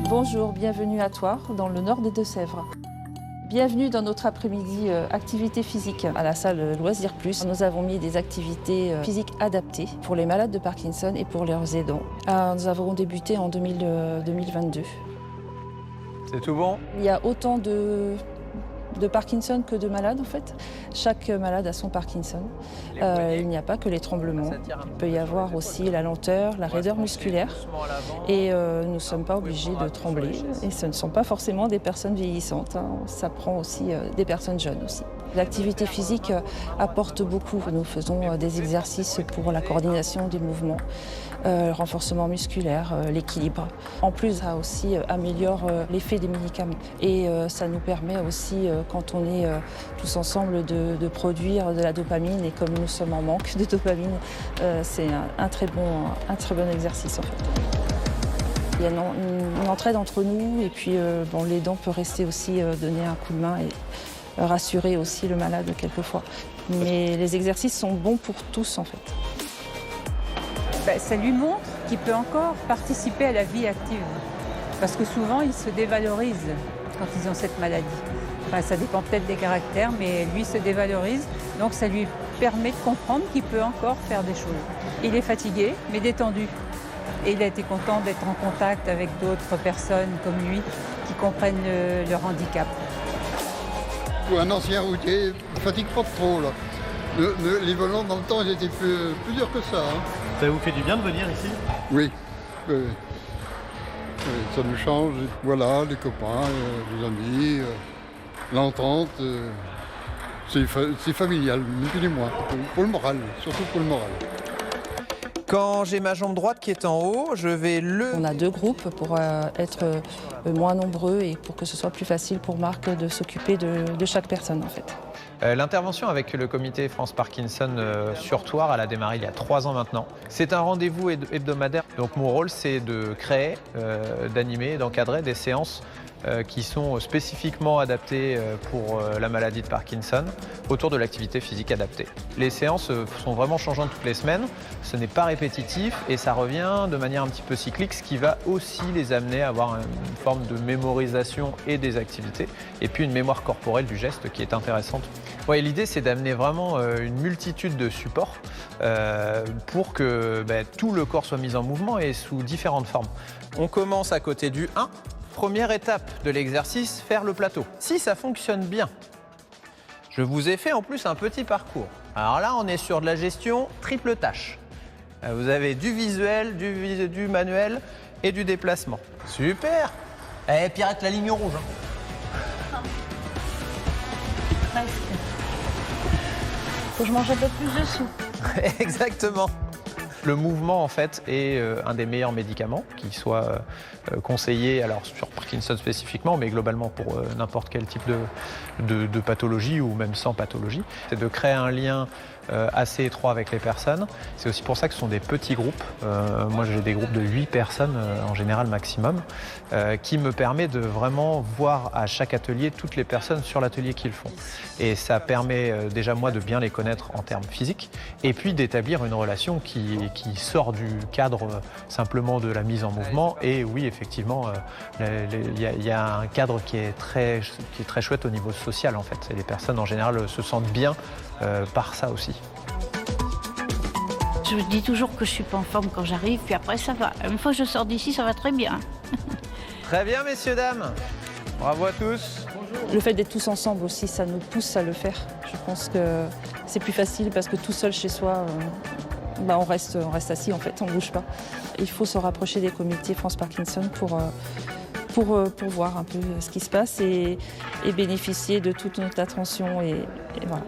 Bonjour, bienvenue à Thouars, dans le nord des Deux-Sèvres. Bienvenue dans notre après-midi activité physique à la salle Loisirs Plus. Nous avons mis des activités physiques adaptées pour les malades de Parkinson et pour leurs aidants. Nous avons débuté en 2022. C'est tout bon? Il y a autant de Parkinson que de malades en fait. Chaque malade a son Parkinson. Il n'y a pas que les tremblements. Il peut y avoir aussi la lenteur, la raideur musculaire. Et nous ne sommes pas obligés de trembler. Et ce ne sont pas forcément des personnes vieillissantes. Ça prend aussi des personnes jeunes aussi. L'activité physique apporte beaucoup. Nous faisons des exercices pour la coordination des mouvements, le renforcement musculaire, l'équilibre. En plus, ça aussi améliore l'effet des médicaments. Et ça nous permet aussi, quand on est tous ensemble, de produire de la dopamine. Et comme nous sommes en manque de dopamine, c'est un très bon exercice en fait. Il y a une entraide entre nous et puis l'aidant peut rester aussi donner un coup de main et rassurer aussi le malade quelquefois. Mais les exercices sont bons pour tous en fait. Ça lui montre qu'il peut encore participer à la vie active. Parce que souvent, ils se dévalorisent quand ils ont cette maladie. Enfin, ça dépend peut-être des caractères, mais lui se dévalorise. Donc ça lui permet de comprendre qu'il peut encore faire des choses. Il est fatigué, mais détendu. Et il a été content d'être en contact avec d'autres personnes comme lui qui comprennent leur handicap. Pour un ancien routier, ne fatigue pas trop là. Les volants dans le temps, ils étaient plus durs que ça. Ça vous fait du bien de venir ici? Oui. Oui. Ça nous change. Voilà, les copains, les amis, l'entente. C'est familial, ni plus ni moins. Pour le moral, surtout pour le moral. Quand j'ai ma jambe droite qui est en haut, je vais On a 2 groupes pour être moins nombreux et pour que ce soit plus facile pour Marc de s'occuper de chaque personne en fait. L'intervention avec le comité France Parkinson sur Thouars, elle a démarré il y a 3 ans maintenant. C'est un rendez-vous hebdomadaire. Donc mon rôle, c'est de créer, d'animer, d'encadrer des séances qui sont spécifiquement adaptées pour la maladie de Parkinson autour de l'activité physique adaptée. Les séances sont vraiment changeantes toutes les semaines, ce n'est pas répétitif et ça revient de manière un petit peu cyclique, ce qui va aussi les amener à avoir une forme de mémorisation et des activités et puis une mémoire corporelle du geste qui est intéressante. Ouais, l'idée, c'est d'amener vraiment une multitude de supports pour que tout le corps soit mis en mouvement et sous différentes formes. On commence à côté du 1. Première étape de l'exercice, faire le plateau. Si ça fonctionne bien, je vous ai fait en plus un petit parcours. Alors là, on est sur de la gestion triple tâche. Vous avez du visuel, du manuel et du déplacement. Super! Pirate la ligne rouge. Presque. Faut que je mange un peu plus de soupe. Exactement. Le mouvement, en fait, est un des meilleurs médicaments qui soit conseillé, alors sur Parkinson spécifiquement, mais globalement pour n'importe quel type de pathologie ou même sans pathologie. C'est de créer un lien assez étroit avec les personnes. C'est aussi pour ça que ce sont des petits groupes. Moi, j'ai des groupes de 8 personnes en général maximum, qui me permet de vraiment voir à chaque atelier toutes les personnes sur l'atelier qu'ils font. Et ça permet déjà moi de bien les connaître en termes physiques et puis d'établir une relation qui sort du cadre simplement de la mise en mouvement. Et oui, effectivement, il y a un cadre qui est très chouette au niveau social en fait. Et les personnes en général se sentent bien par ça aussi. Je me dis toujours que je suis pas en forme quand j'arrive, puis après ça va. Une fois que je sors d'ici, ça va très bien. Très bien, messieurs, dames. Bravo à tous. Le fait d'être tous ensemble aussi, ça nous pousse à le faire. Je pense que c'est plus facile parce que tout seul chez soi, on reste assis en fait, on ne bouge pas. Il faut se rapprocher des comités France Parkinson pour voir un peu ce qui se passe et bénéficier de toute notre attention et voilà.